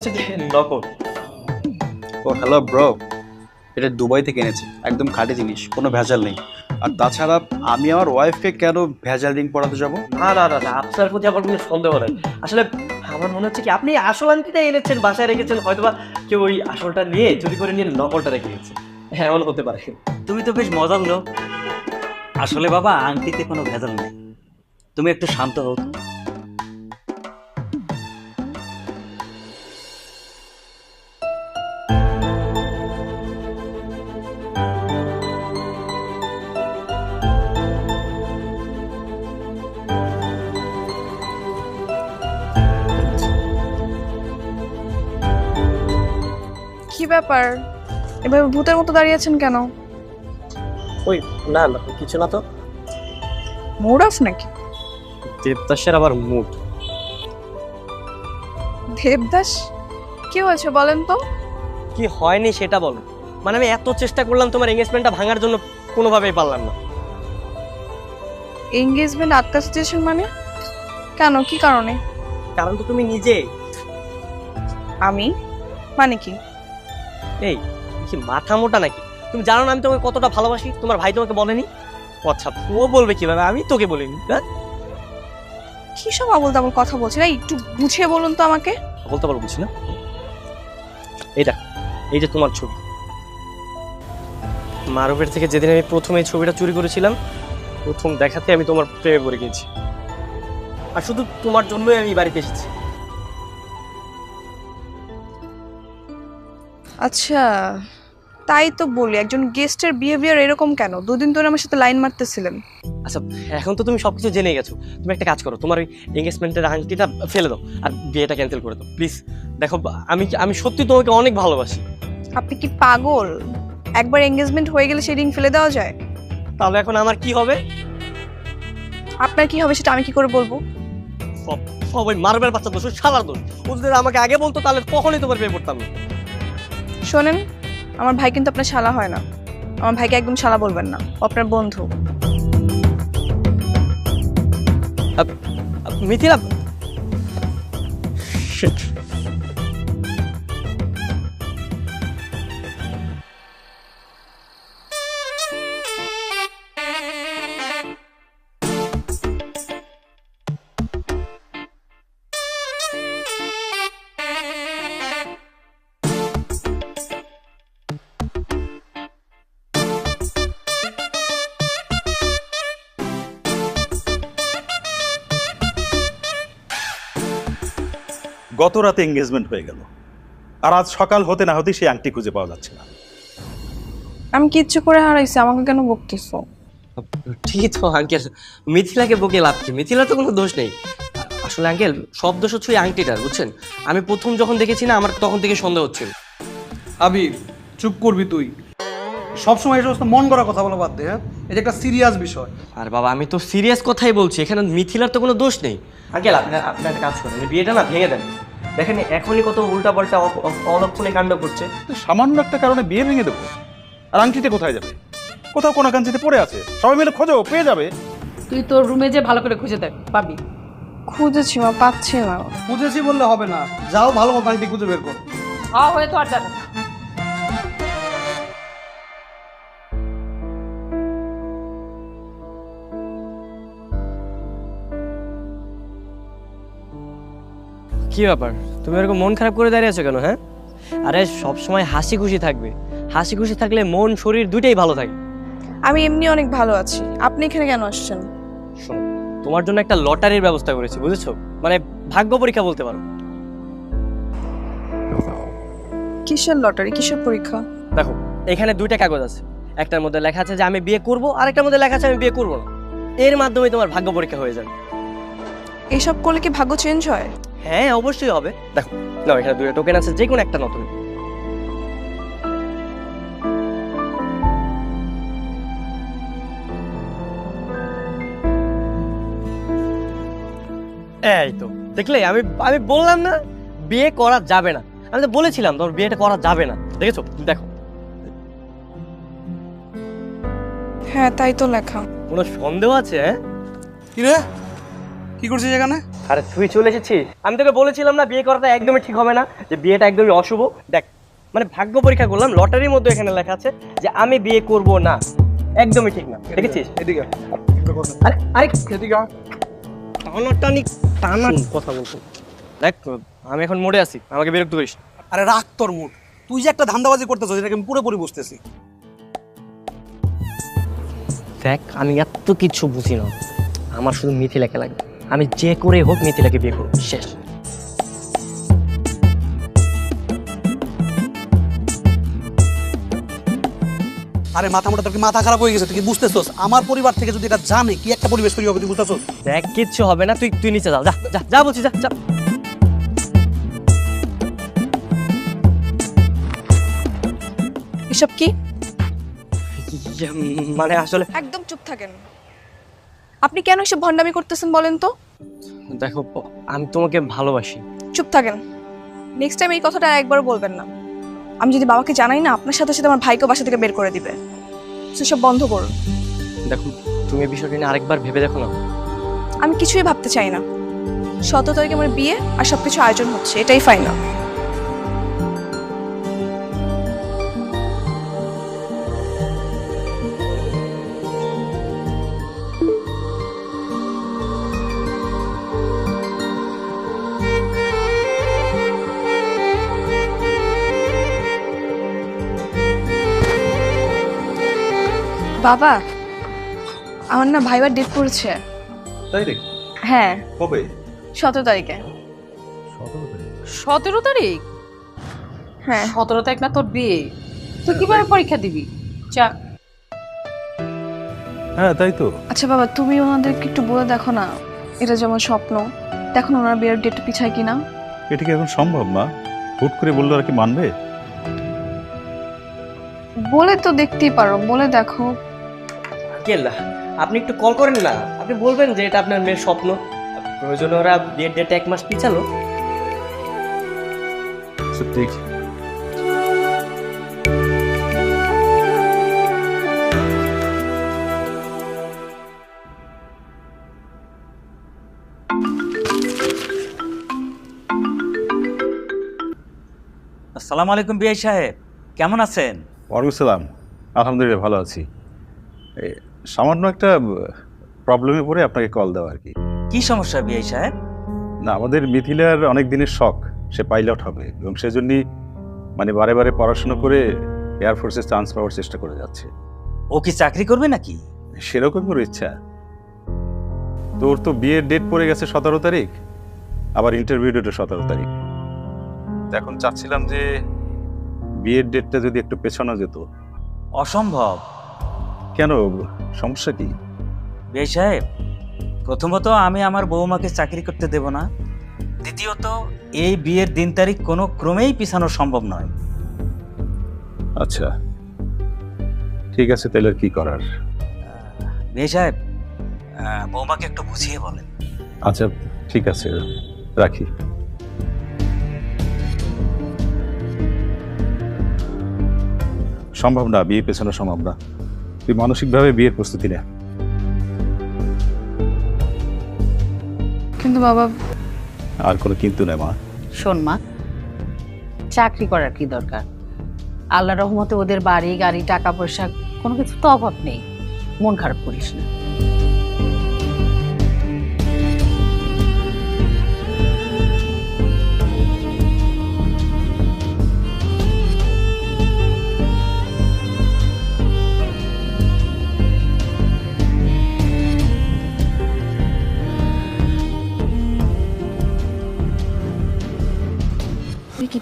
হচ্ছে যে নকল। ও হ্যালো ব্রো, এটা দুবাই থেকে এনেছি, একদম খাঁটি জিনিস, কোনো ভেজাল নেই। আর তাছাড়া আমি আমার ওয়াইফকে কেন ভেজাল রিং পরাতে যাব? না না না না, আপনার প্রতি আমার কোনো সন্দেহ নেই। আসলে আমার মনে হচ্ছে কি আপনি আসল আংটিটা এনেছেন, বাসায় রেখেছেন, হয়তোবা কেউ ওই আসলটা নিয়ে চুরি করে নিয়ে নকলটা রেখে গেছে। হ্যাঁ, এমন হতে পারে। তুমি তো বেশ মজার লোক। আসলে বাবা, আংটিতে কোনো ভেজাল নেই। তুমি একটু শান্ত হও তো। কি ব্যাপার, এভাবে ভূতের মতো দাঁড়িয়ে আছেন কেন? ওই না না, কিছু না তো। মুড অফ নাকি? দেবদাসের আবার মুড। দেবদাস, কি হয়েছে বলেন তো? কি হয়নি সেটা বলো। মানে আমি এত চেষ্টা করলাম তোমার এঙ্গেজমেন্টটা ভাঙার জন্য, কোনোভাবেই পারলাম না। এঙ্গেজমেন্ট আটকা সিচুয়েশন মানে? কেন, কি কারণে? কারণ তো তুমি নিজে। আমি মানে কি? এই কি মাথা মোটা নাকি? তুমি জানো না আমি তোমাকে কতটা ভালোবাসি? তোমার ভাই তোমাকে বলেনি? ও আচ্ছা, ও বলবে কিভাবে, আমি তোকে বলিনি। কি সব আবল তাবল কথা বলছেন? এই একটু বুঝিয়ে বলুন তো আমাকে। বলতে পারবো বুঝি না। এইটা, এই যে তোমার ছবি। মারুফের থেকে যেদিন আমি প্রথম এই ছবিটা চুরি করেছিলাম, প্রথম দেখাতে আমি তোমার প্রেমে পড়ে গেছি। আর শুধু তোমার জন্যই আমি বাড়িতে এসেছি। আচ্ছা, তাই তো বলি, একজন গেস্টের বিহেভিয়ার এরকম কেন? দুদিন ধরে আমার সাথে লাইন মারতেছিলেন। আচ্ছা, এখন তো তুমি সবকিছু জেনে গেছো। তুমি একটা কাজ করো, তোমার ওই এঙ্গেজমেন্টের আংটিটা ফেলে দাও আর বিয়েটা ক্যান্সেল করে দাও প্লিজ। দেখো, আমি আমি সত্যি তোমাকে অনেক ভালোবাসি। আপনি কি পাগল? একবার এঙ্গেজমেন্ট হয়ে গেলে সেই রিং ফেলে দেওয়া যায়? তাহলে এখন আমার কি হবে? আপনার কি হবে সেটা আমি কি করে বলবো? সব সব ওই মারবেল বাচ্চা দোষ, ওই শালার দোষ। ও যদি আমাকে আগে বলতো তাহলে কখনোই তোমার বিয়ে করতাম না। শোনেন, আমার ভাই কিন্তু আপনার শালা হয় না। আমার ভাইকে একদম শালা বলবেন না, ও আপনার বন্ধু। মিথিলা, Shit. গত রাতে এঙ্গেজমেন্ট হয়ে গেল, আর আজ সকাল হতে না হতেই সেই আংটি খুঁজে পাওয়া যাচ্ছে না। আমি কি ইচ্ছে করে হারাইছি? আমাকে কেন বকতেছো? ঠিকই তো আঙ্কেল, মিথিলাকে বকে লাভ কি? মিথিলার তো কোনো দোষ নেই। আসলে আঙ্কেল, সব দোষ হচ্ছে ওই আংটিটার, বুঝছেন? আমি প্রথম যখন দেখেছি না, আমার তখন থেকে সন্দেহ হচ্ছিল। আবির, চুপ করবি তুই। সবসময় এই সমস্ত মন করা কথা বলা বাদ দে। হ্যাঁ, এটা একটা সিরিয়াস বিষয়। আর বাবা, আমি তো সিরিয়াস কথাই বলছি, এখানে মিথিলার তো কোনো দোষ নেই। আঙ্কেল, আপনি একটা কাজ করেন, বিয়েটা না ভেঙে দেন। দেখেন এখনই কত উল্টা পাল্টা অলক্ষণে কাণ্ড করছে। সামান্য একটা কারণে বিয়ে ভেঙে দেবো? আর আংটিটা কোথায় যাবে? কোথাও কোনো কাঞ্চিতে পড়ে আছে, সবাই মিলে খোঁজো, পেয়ে যাবে। তুই তোর রুমে যে ভালো করে খুঁজে দেখ, পাবি। খুঁজেছি মা, পাচ্ছি না। বুঝেছি বললে হবে না, যাও ভালো মতো আংটি খুঁজে বের করো। হ্যাঁ, হয়ে তো আর যাবে না। কি ব্যাপার, তুমি এরকম মন খারাপ করে দাঁড়িয়ে আছো কেন? হ্যাঁ, আরে সবসময় হাসি খুশি থাকবে। হাসি খুশি থাকলে মন শরীর দুইটাই ভালো থাকে। আমি এমনি অনেক ভালো আছি, আপনি এখানে কেন আসছেন? শোনো, তোমার জন্য একটা লটারির ব্যবস্থা করেছি, বুঝেছো? মানে ভাগ্য পরীক্ষা বলতে পারো। কিসের লটারি, কিসের পরীক্ষা? দেখো, এখানে দুইটা কাগজ আছে। একটার মধ্যে লেখা আছে যে আমি বিয়ে করব, আর একটার মধ্যে লেখা আছে আমি বিয়ে করব না। এর মাধ্যমে তোমার ভাগ্য পরীক্ষা হয়ে যাবে। এইসব করলে কি ভাগ্য চেঞ্জ হয়? হ্যাঁ, অবশ্যই হবে। দেখো না, এখানে দুইটা টোকেন আছে, যে কোনো একটা নতুন। এই তো দেখলে, আমি আমি বললাম না বিয়ে করা যাবে না। আমি তো বলেছিলাম তোমার বিয়েটা করা যাবে না, দেখেছো? দেখো, হ্যাঁ তাই তো লেখা। কোনো সন্দেহ আছে? হ্যাঁ, কি রে, কি করছিস এখানে? আরে তুই চলে এসেছিস? আমি তোকে বলেছিলাম না বিয়ে করাটা একদমই ঠিক হবে না, যে বিয়েটা একদমই অশুভ। দেখ মানে ভাগ্য পরীক্ষা করলাম, লটারির মধ্যে এখানে লেখা আছে যে আমি বিয়ে করব না। একদমই ঠিক না, দেখেছিস? এদিকে আরে আরে এদিকে টানাটানি টানা কথা বলছো। দেখ আমি এখন মোড়ে আছি, আমাকে বিরক্ত করিস না। আরে রাখ তোর মুড, তুই যে একটা ধান্দাবাজি করতেছিস এটাকে আমি পুরোপুরি বুঝতেছি। দেখ আমি এত কিছু বুঝি না, আমার শুধু মিথিলাকে লাগবে। আমি যে করে হোক মিথিলাকে বিয়ে করবো, শেষ। আরে মাথা মোটা, তোর কি মাথা খারাপ হয়ে গেছে? তুই কি বুঝতেছস? আমার পরিবার থেকে যদি এটা জানে কি একটা পরিবেশ তৈরি হবে, তুই বুঝতেছস? দেখ কিচ্ছু হবে না, তুই তুই নিচে যাও, যা যা যা বলছি, যা যা। এসব কি? মানে আসলে একদম চুপ থাকেন। আপনি কেন এসব ভণ্ডামি করতেছেন বলেন তো? দেখো আমি তোমাকে ভালোবাসি। চুপ থাকেন। নেক্সট টাইম এই কথাটা আর একবারও বলবেন না। আমি যদি বাবাকে জানাই না, আপনার সাথে সাথে আমার ভাইকেও বাসা থেকে বের করে দিবে। সেসব বন্ধ করুন। দেখো তুমি এই বিষয়টা নিয়ে আরেকবার ভেবে দেখো না। আমি কিছুই ভাবতে চাই না। 17 তারিখে আমার বিয়ে আর সবকিছু আয়োজন হচ্ছে, এটাই ফাইনাল। বাবা, আমার না ভাইবার ডেট পড়েছে। তাই দেখি হ্যাঁ, কবে? 17 তারিখে। 17 তারিখ? হ্যাঁ। 17 তারিখ না তোর বিয়ে, তুই কিভাবে পরীক্ষা দিবি? চা হ্যাঁ তাই তো। আচ্ছা বাবা, তুমি ওনাদেরকে একটু বলে দেখো না, এটা যেমন স্বপ্ন, দেখো না ওনার বিয়ের ডেটটা পিছায় কিনা। এটা কি এখন সম্ভব মা? হুট করে বললো আর কি মানবে? বলে তো দেখতেই পারো, বলে দেখো। কেল্লা আপনি একটু কল করেন না, আপনি বলবেন যে এটা আপনার মেয়ের স্বপ্ন, প্রয়োজনে ওরা বিয়ের ডেট 1 মাস পিছালো। ঠিক। আসসালামু আলাইকুম বিআই সাহেব, কেমন আছেন? ওয়ালাইকুম সালাম, আলহামদুলিল্লাহ ভালো আছি। এই সামান্য একটা প্রবলেমে পড়ে আপনাকে কল দেওয়া আর কি। কি সমস্যা বিআই সাহেব? না, আমাদের মিথিলার অনেক দিনের শখ সে পাইলট হবে, এবং সেজন্যই মানে বারে বারে পড়াশোনা করে এয়ারফোর্সে চান্স পাওয়ার চেষ্টা করে যাচ্ছে। ও কি চাকরি করবে নাকি? সেরকম করে ইচ্ছা। তোর তো বিয়ের ডেট পড়ে গেছে 17 তারিখ, আবার ইন্টারভিউ ডেটও 17 তারিখ। তো এখন চাচ্ছিলাম যে বিয়ের ডেটটা যদি একটু পেছানো যেত। অসম্ভব। কেন, সমস্যা কি? বিআই সাহেব, প্রথমত আমি আমার বৌমাকে চাকরি করতে দেব না, দ্বিতীয়ত এই বিয়ের দিন তারিখ কোনো ক্রমেই পিছানো সম্ভব নয়। আচ্ছা ঠিক আছে, তাহলে আর কি করার? বিআই সাহেব, বৌমাকে একটু বুঝিয়ে বলেন। আচ্ছা ঠিক আছে, রাখি। সম্ভব না, বিয়ে পেছানো সম্ভব না। তুই মানসিকভাবে বিয়ের প্রস্তুতি নে। কিন্তু বাবা, আর কোনো কিন্তু নেই মা। শোন মা, চাকরি করার কি দরকার? আল্লাহ রহমতে ওদের বাড়ি গাড়ি টাকা পয়সা কোনো কিছু তো অভাব নেই, মন খারাপ করিস না।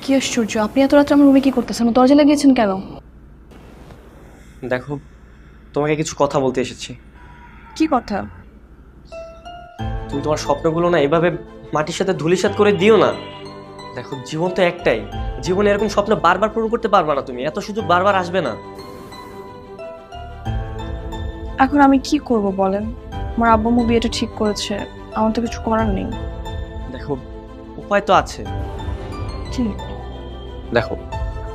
কি আশ্চর্য, আপনি এত রাত্রে আমার রুমে কি করতেছেন? দরজা লাগিয়েছেন কেন? দেখো তোমাকে কিছু কথা বলতে এসেছি। কি কথা? তুমি তোমার স্বপ্নগুলো না এভাবে মাটির সাথে ধুলিসাৎ করে দিও না। দেখো জীবন তো একটাই, জীবনে এরকম স্বপ্ন বারবার পূরণ করতে পারবা না, তুমি এত সুযোগ বারবার আসবে না। এখন আমি কি করব বলেন? আমার আব্বু আম্মু বিয়েটা ঠিক করেছে, আমার তো কিছু করার নেই। দেখো উপায় তো আছে। কি? দেখো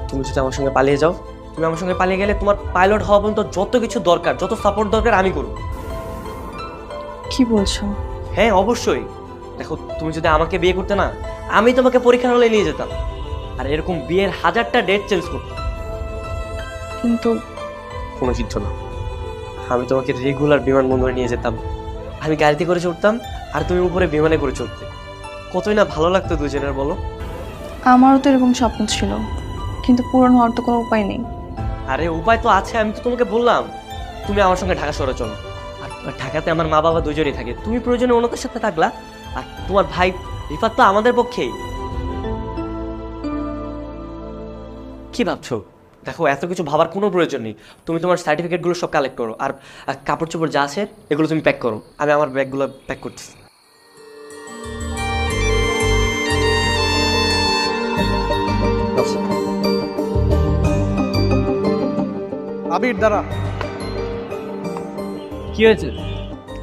তুমি যদি আমার সঙ্গে পালিয়ে যাও, তুমি আমার সঙ্গে পালিয়ে গেলে তোমার পাইলট হওয়া পর্যন্ত যত কিছু দরকার, যত সাপোর্ট দরকার আমি করব। কি বলছো? হ্যাঁ অবশ্যই। দেখো তুমি যদি আমাকে বিয়ে করতে না, আমি তোমাকে পরীক্ষার হলে নিয়ে যেতাম, আর এরকম বিয়ের 1000টা ডেট চেঞ্জ করতাম। কিন্তু কোনো কিচ্ছু না, আমি তোমাকে রেগুলার বিমানবন্দরে নিয়ে যেতাম, আমি গাড়িতে করে চড়তাম আর তুমি উপরে বিমানে করে চড়তে। কতই না ভালো লাগতো দুজনের, বলো? আমারও তো এরকম স্বপ্ন ছিল, কিন্তু পূরণ হওয়ার তো কোনো উপায় নেই। আরে উপায় তো আছে, আমি তো তোমাকে বললাম তুমি আমার সঙ্গে ঢাকা শহরে চলো। আর ঢাকাতে আমার মা বাবা দুজনেই থাকে, তুমি প্রয়োজনে ওনাদের সাথে থাকলা, আর তোমার ভাই রিফাত তো আমাদের পক্ষেই। কি ভাবছো? দেখো এত কিছু ভাবার কোনো প্রয়োজন নেই, তুমি তোমার সার্টিফিকেটগুলো সব কালেক্ট করো, আর কাপড় চোপড় যা আছে এগুলো তুমি প্যাক করো, আমি আমার ব্যাগগুলো প্যাক করতেছি। আবির দাঁড়া, কি হয়েছে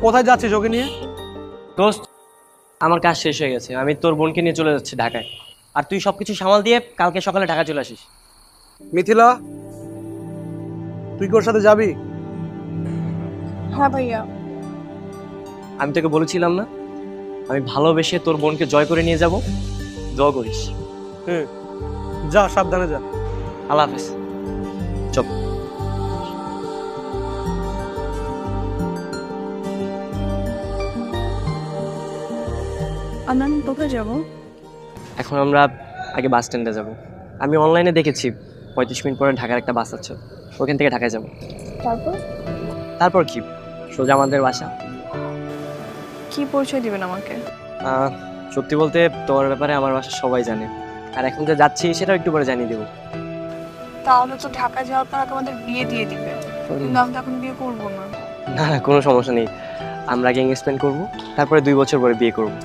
কোথায় যাচ্ছিস ওকে নিয়ে? দোস্ত? আমার কাজ শেষ হয়ে গেছে, আমি তোর বোনকে নিয়ে চলে যাচ্ছি ঢাকায়, আর তুই সবকিছু সামাল দিয়ে কালকে সকালে ঢাকা চলে আসিস। মিথিলা, তুই কি ওর সাথে যাবি? হ্যাঁ ভাইয়া। আমি তোকে বলেছিলাম না আমি ভালোবেসে তোর বোনকে জয় করে নিয়ে যাব, দোয়া করিস। যা, সাবধানে যা। আল্লাহ হাফেজ। চল। আমরা কোথায় যাবো? এখন আমরা আগে বাস স্ট্যান্ডে যাব, আমি অনলাইনে দেখেছি 35 মিনিট পরে ঢাকার একটা বাস আছে, ওখান থেকে ঢাকায় যাব। তারপর তারপর কি, সোজা আমাদের বাসা। কি পরিচয় দিবেন আমাকে? সত্যি বলতে তোমার ব্যাপারে আমার বাসা সবাই জানে, আর এখন যে যাচ্ছি সেটাও একটু পরে জানিয়ে দেবো। তাহলে তো ঢাকা যাওয়ার পর আমাদের বিয়ে দিয়ে দিবে, কিন্তু আমি তো এখন বিয়ে করবো না। না না, কোনো সমস্যা নেই, আমরা আগে এঙ্গেজমেন্ট করবো, তারপরে 2 বছর পরে বিয়ে করবো।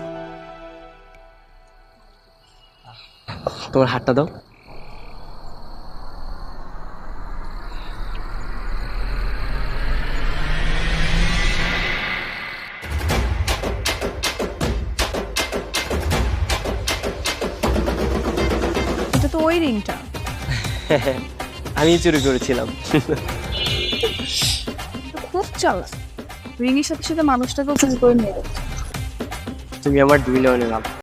তোমার হাতটা দাও। এটা তো ওই রিংটা। আমি চুরি করেছিলাম। খুব চালাক, রিংয়ের সাথে সাথে মানুষটাকেও চুরি করে নিয়ে যাচ্ছে। তুমি আমার 2 মিলিয়নের লাভ।